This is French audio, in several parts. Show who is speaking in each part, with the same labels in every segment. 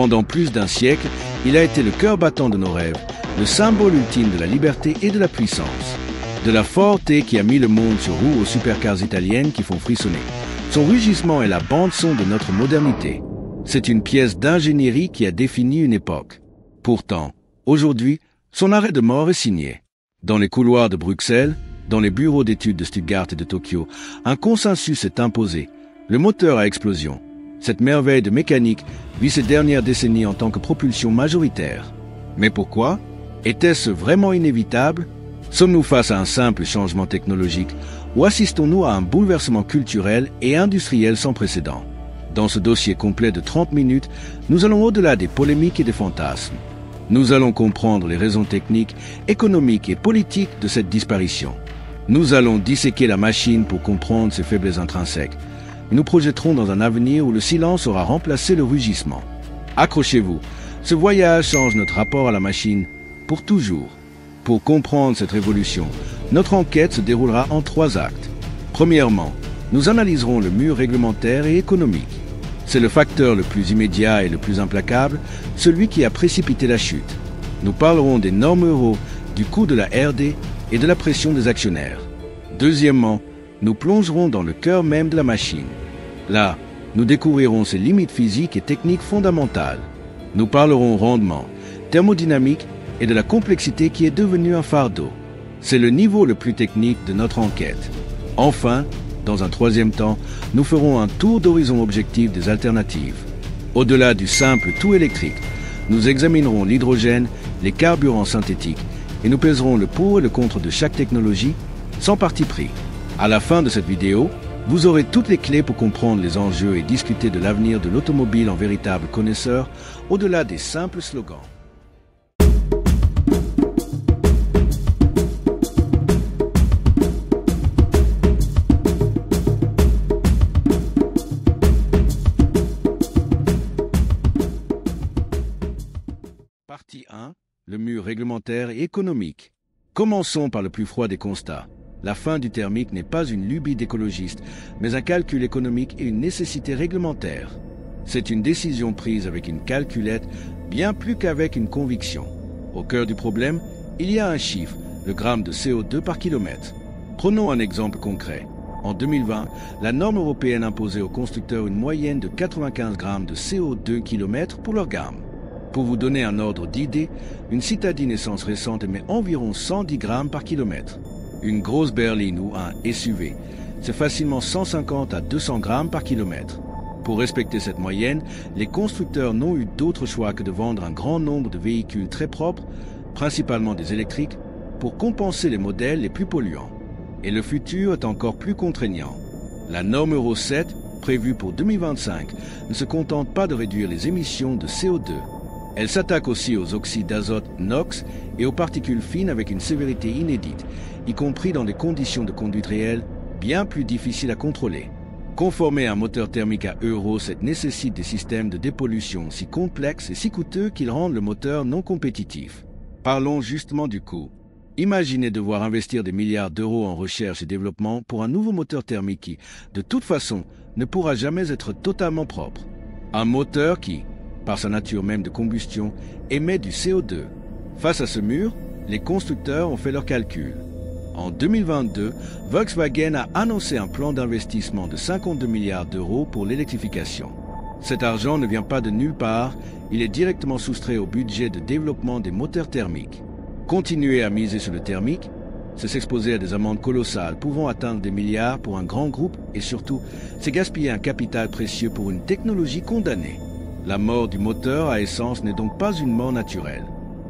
Speaker 1: Pendant plus d'un siècle, il a été le cœur battant de nos rêves, le symbole ultime de la liberté et de la puissance. De la Forte qui a mis le monde sur roue aux supercars italiennes qui font frissonner. Son rugissement est la bande-son de notre modernité. C'est une pièce d'ingénierie qui a défini une époque. Pourtant, aujourd'hui, son arrêt de mort est signé. Dans les couloirs de Bruxelles, dans les bureaux d'études de Stuttgart et de Tokyo, un consensus est imposé. Le moteur à explosion. Cette merveille de mécanique vit ses dernières décennies en tant que propulsion majoritaire. Mais pourquoi? Était-ce vraiment inévitable? Sommes-nous face à un simple changement technologique ou assistons-nous à un bouleversement culturel et industriel sans précédent? Dans ce dossier complet de 30 minutes, nous allons au-delà des polémiques et des fantasmes. Nous allons comprendre les raisons techniques, économiques et politiques de cette disparition. Nous allons disséquer la machine pour comprendre ses faiblesses intrinsèques. Nous projetterons dans un avenir où le silence aura remplacé le rugissement. Accrochez-vous, ce voyage change notre rapport à la machine pour toujours. Pour comprendre cette révolution, notre enquête se déroulera en 3 actes. Premièrement, nous analyserons le mur réglementaire et économique. C'est le facteur le plus immédiat et le plus implacable, celui qui a précipité la chute. Nous parlerons des normes euro, du coût de la R&D et de la pression des actionnaires. Deuxièmement, nous plongerons dans le cœur même de la machine. Là, nous découvrirons ses limites physiques et techniques fondamentales. Nous parlerons rendement, thermodynamique et de la complexité qui est devenue un fardeau. C'est le niveau le plus technique de notre enquête. Enfin, dans un troisième temps, nous ferons un tour d'horizon objectif des alternatives. Au-delà du simple tout électrique, nous examinerons l'hydrogène, les carburants synthétiques et nous pèserons le pour et le contre de chaque technologie sans parti pris. À la fin de cette vidéo, vous aurez toutes les clés pour comprendre les enjeux et discuter de l'avenir de l'automobile en véritable connaisseur, au-delà des simples slogans. Partie 1. Le mur réglementaire et économique. Commençons par le plus froid des constats. La fin du thermique n'est pas une lubie d'écologiste, mais un calcul économique et une nécessité réglementaire. C'est une décision prise avec une calculette, bien plus qu'avec une conviction. Au cœur du problème, il y a un chiffre, le gramme de CO2 par kilomètre. Prenons un exemple concret. En 2020, la norme européenne imposait aux constructeurs une moyenne de 95 grammes de CO2 km pour leur gamme. Pour vous donner un ordre d'idée, une citadine essence récente émet environ 110 grammes par kilomètre. Une grosse berline ou un SUV, c'est facilement 150 à 200 grammes par kilomètre. Pour respecter cette moyenne, les constructeurs n'ont eu d'autre choix que de vendre un grand nombre de véhicules très propres, principalement des électriques, pour compenser les modèles les plus polluants. Et le futur est encore plus contraignant. La norme Euro 7, prévue pour 2025, ne se contente pas de réduire les émissions de CO2. Elle s'attaque aussi aux oxydes d'azote NOx et aux particules fines avec une sévérité inédite, y compris dans des conditions de conduite réelles bien plus difficiles à contrôler. Conformer un moteur thermique à Euro 7 nécessite des systèmes de dépollution si complexes et si coûteux qu'ils rendent le moteur non compétitif. Parlons justement du coût. Imaginez devoir investir des milliards d'euros en recherche et développement pour un nouveau moteur thermique qui, de toute façon, ne pourra jamais être totalement propre. Un moteur qui, par sa nature même de combustion, émet du CO2. Face à ce mur, les constructeurs ont fait leurs calculs. En 2022, Volkswagen a annoncé un plan d'investissement de 52 milliards d'euros pour l'électrification. Cet argent ne vient pas de nulle part, il est directement soustrait au budget de développement des moteurs thermiques. Continuer à miser sur le thermique, c'est s'exposer à des amendes colossales pouvant atteindre des milliards pour un grand groupe et surtout, c'est gaspiller un capital précieux pour une technologie condamnée. La mort du moteur à essence n'est donc pas une mort naturelle.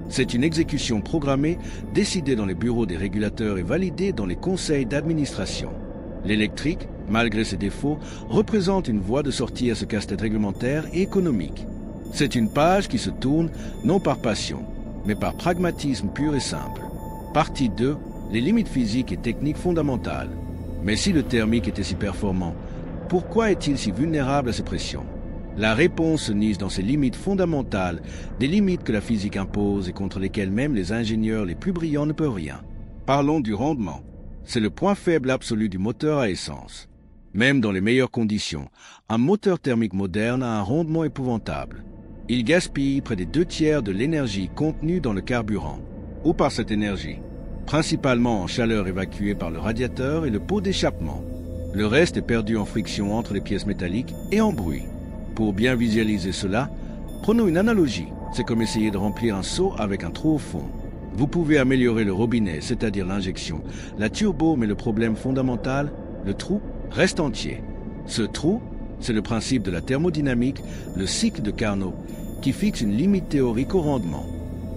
Speaker 1: C'est une exécution programmée, décidée dans les bureaux des régulateurs et validée dans les conseils d'administration. L'électrique, malgré ses défauts, représente une voie de sortie à ce casse-tête réglementaire et économique. C'est une page qui se tourne non par passion, mais par pragmatisme pur et simple. Partie 2. Les limites physiques et techniques fondamentales. Mais si le thermique était si performant, pourquoi est-il si vulnérable à ces pressions ? La réponse se niche dans ces limites fondamentales, des limites que la physique impose et contre lesquelles même les ingénieurs les plus brillants ne peuvent rien. Parlons du rendement. C'est le point faible absolu du moteur à essence. Même dans les meilleures conditions, un moteur thermique moderne a un rendement épouvantable. Il gaspille près des 2/3 de l'énergie contenue dans le carburant, ou par cette énergie, principalement en chaleur évacuée par le radiateur et le pot d'échappement. Le reste est perdu en friction entre les pièces métalliques et en bruit. Pour bien visualiser cela, prenons une analogie. C'est comme essayer de remplir un seau avec un trou au fond. Vous pouvez améliorer le robinet, c'est-à-dire l'injection, la turbo, mais le problème fondamental, le trou, reste entier. Ce trou, c'est le principe de la thermodynamique, le cycle de Carnot, qui fixe une limite théorique au rendement.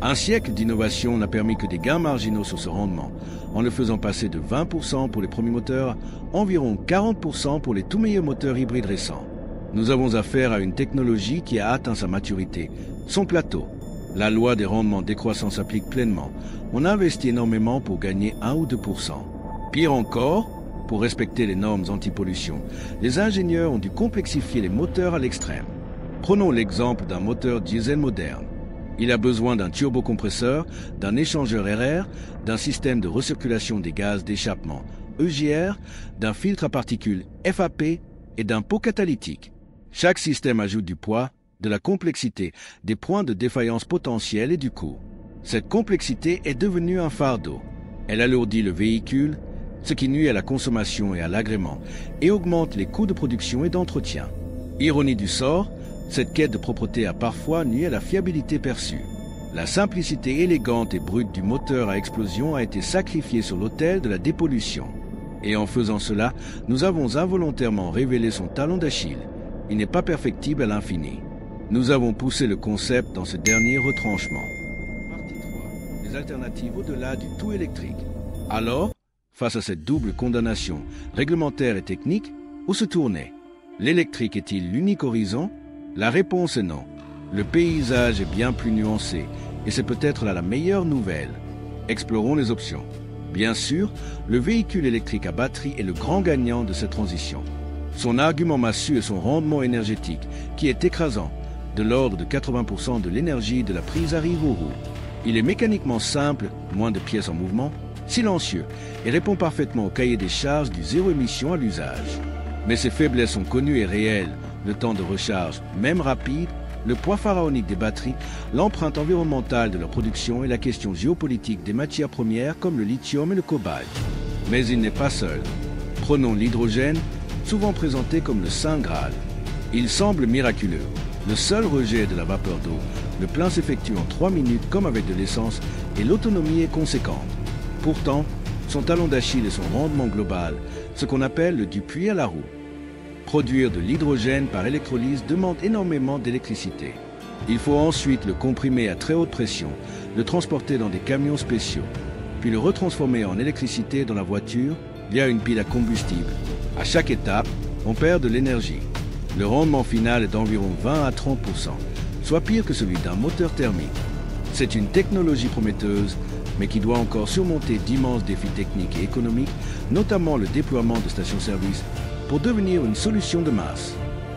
Speaker 1: Un siècle d'innovation n'a permis que des gains marginaux sur ce rendement, en le faisant passer de 20% pour les premiers moteurs à environ 40% pour les tout meilleurs moteurs hybrides récents. Nous avons affaire à une technologie qui a atteint sa maturité, son plateau. La loi des rendements décroissants s'applique pleinement. On investit énormément pour gagner 1 ou 2%. Pire encore, pour respecter les normes anti-pollution, les ingénieurs ont dû complexifier les moteurs à l'extrême. Prenons l'exemple d'un moteur diesel moderne. Il a besoin d'un turbocompresseur, d'un échangeur RR, d'un système de recirculation des gaz d'échappement EGR, d'un filtre à particules FAP et d'un pot catalytique. Chaque système ajoute du poids, de la complexité, des points de défaillance potentiels et du coût. Cette complexité est devenue un fardeau. Elle alourdit le véhicule, ce qui nuit à la consommation et à l'agrément, et augmente les coûts de production et d'entretien. Ironie du sort, cette quête de propreté a parfois nuit à la fiabilité perçue. La simplicité élégante et brute du moteur à explosion a été sacrifiée sur l'autel de la dépollution. Et en faisant cela, nous avons involontairement révélé son talon d'Achille. Il n'est pas perfectible à l'infini. Nous avons poussé le concept dans ce dernier retranchement. Partie 3. Les alternatives au-delà du tout électrique. Alors, face à cette double condamnation réglementaire et technique, où se tourner? L'électrique est-il l'unique horizon? La réponse est non. Le paysage est bien plus nuancé, et c'est peut-être là la meilleure nouvelle. Explorons les options. Bien sûr, le véhicule électrique à batterie est le grand gagnant de cette transition. Son argument massue est son rendement énergétique, qui est écrasant, de l'ordre de 80% de l'énergie de la prise arrive aux roues. Il est mécaniquement simple, moins de pièces en mouvement, silencieux, et répond parfaitement au cahier des charges du zéro émission à l'usage. Mais ses faiblesses sont connues et réelles, le temps de recharge, même rapide, le poids pharaonique des batteries, l'empreinte environnementale de leur production et la question géopolitique des matières premières comme le lithium et le cobalt. Mais il n'est pas seul. Prenons l'hydrogène, souvent présenté comme le Saint Graal. Il semble miraculeux. Le seul rejet de la vapeur d'eau, le plein s'effectue en 3 minutes comme avec de l'essence et l'autonomie est conséquente. Pourtant, son talon d'Achille est son rendement global, ce qu'on appelle le du puits à la roue. Produire de l'hydrogène par électrolyse demande énormément d'électricité. Il faut ensuite le comprimer à très haute pression, le transporter dans des camions spéciaux, puis le retransformer en électricité dans la voiture via une pile à combustible. À chaque étape, on perd de l'énergie. Le rendement final est d'environ 20 à 30%, soit pire que celui d'un moteur thermique. C'est une technologie prometteuse, mais qui doit encore surmonter d'immenses défis techniques et économiques, notamment le déploiement de stations-service, pour devenir une solution de masse.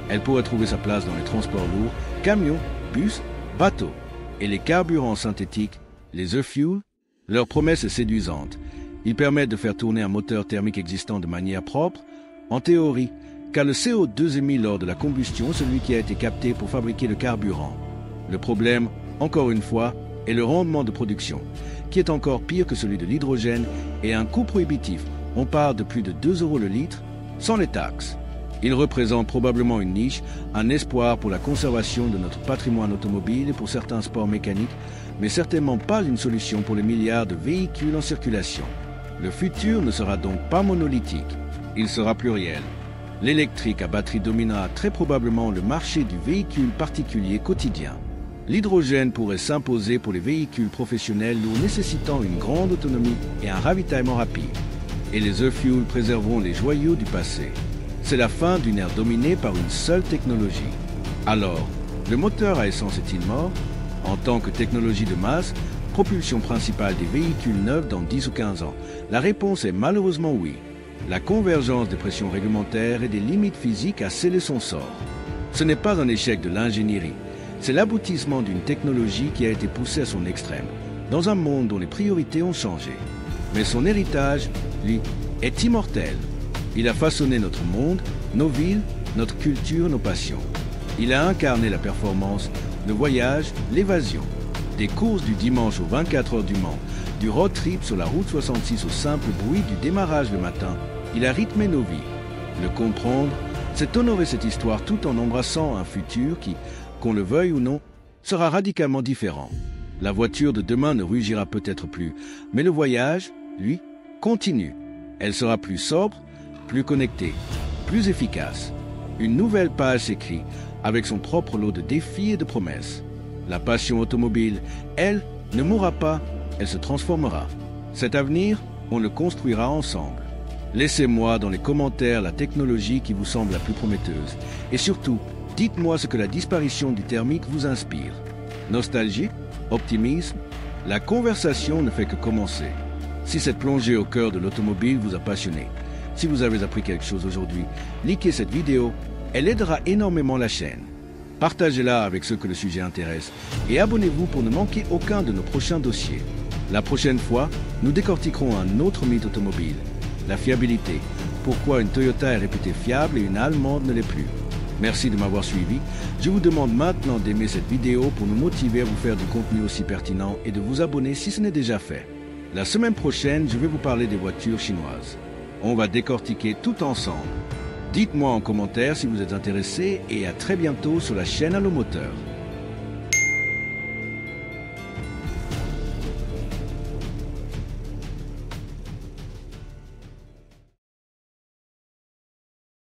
Speaker 1: Elle pourrait trouver sa place dans les transports lourds, camions, bus, bateaux. Et les carburants synthétiques, les e-fuels, leur promesse est séduisante. Ils permettent de faire tourner un moteur thermique existant de manière propre, en théorie, car le CO2 émis lors de la combustion est celui qui a été capté pour fabriquer le carburant. Le problème, encore une fois, est le rendement de production, qui est encore pire que celui de l'hydrogène et un coût prohibitif. On part de plus de 2 € le litre, sans les taxes. Il représente probablement une niche, un espoir pour la conservation de notre patrimoine automobile et pour certains sports mécaniques, mais certainement pas une solution pour les milliards de véhicules en circulation. Le futur ne sera donc pas monolithique, il sera pluriel. L'électrique à batterie dominera très probablement le marché du véhicule particulier quotidien. L'hydrogène pourrait s'imposer pour les véhicules professionnels lourds nécessitant une grande autonomie et un ravitaillement rapide. Et les e-fuels préserveront les joyaux du passé. C'est la fin d'une ère dominée par une seule technologie. Alors, le moteur à essence est-il mort? En tant que technologie de masse, propulsion principale des véhicules neufs dans 10 ou 15 ans, la réponse est malheureusement oui. La convergence des pressions réglementaires et des limites physiques a scellé son sort. Ce n'est pas un échec de l'ingénierie, c'est l'aboutissement d'une technologie qui a été poussée à son extrême, dans un monde dont les priorités ont changé. Mais son héritage, lui, est immortel. Il a façonné notre monde, nos villes, notre culture, nos passions. Il a incarné la performance, le voyage, l'évasion. Des courses du dimanche aux 24 heures du Mans, du road trip sur la route 66 au simple bruit du démarrage le matin, il a rythmé nos vies. Le comprendre, c'est honorer cette histoire tout en embrassant un futur qui, qu'on le veuille ou non, sera radicalement différent. La voiture de demain ne rugira peut-être plus, mais le voyage, lui, continue. Elle sera plus sobre, plus connectée, plus efficace. Une nouvelle page s'écrit avec son propre lot de défis et de promesses. La passion automobile, elle, ne mourra pas, elle se transformera. Cet avenir, on le construira ensemble. Laissez-moi dans les commentaires la technologie qui vous semble la plus prometteuse. Et surtout, dites-moi ce que la disparition du thermique vous inspire. Nostalgie? Optimisme? La conversation ne fait que commencer. Si cette plongée au cœur de l'automobile vous a passionné, si vous avez appris quelque chose aujourd'hui, likez cette vidéo, elle aidera énormément la chaîne. Partagez-la avec ceux que le sujet intéresse et abonnez-vous pour ne manquer aucun de nos prochains dossiers. La prochaine fois, nous décortiquerons un autre mythe automobile, la fiabilité. Pourquoi une Toyota est réputée fiable et une Allemande ne l'est plus. Merci de m'avoir suivi. Je vous demande maintenant d'aimer cette vidéo pour nous motiver à vous faire du contenu aussi pertinent et de vous abonner si ce n'est déjà fait. La semaine prochaine, je vais vous parler des voitures chinoises. On va décortiquer tout ensemble. Dites-moi en commentaire si vous êtes intéressé et à très bientôt sur la chaîne Allo Moteur.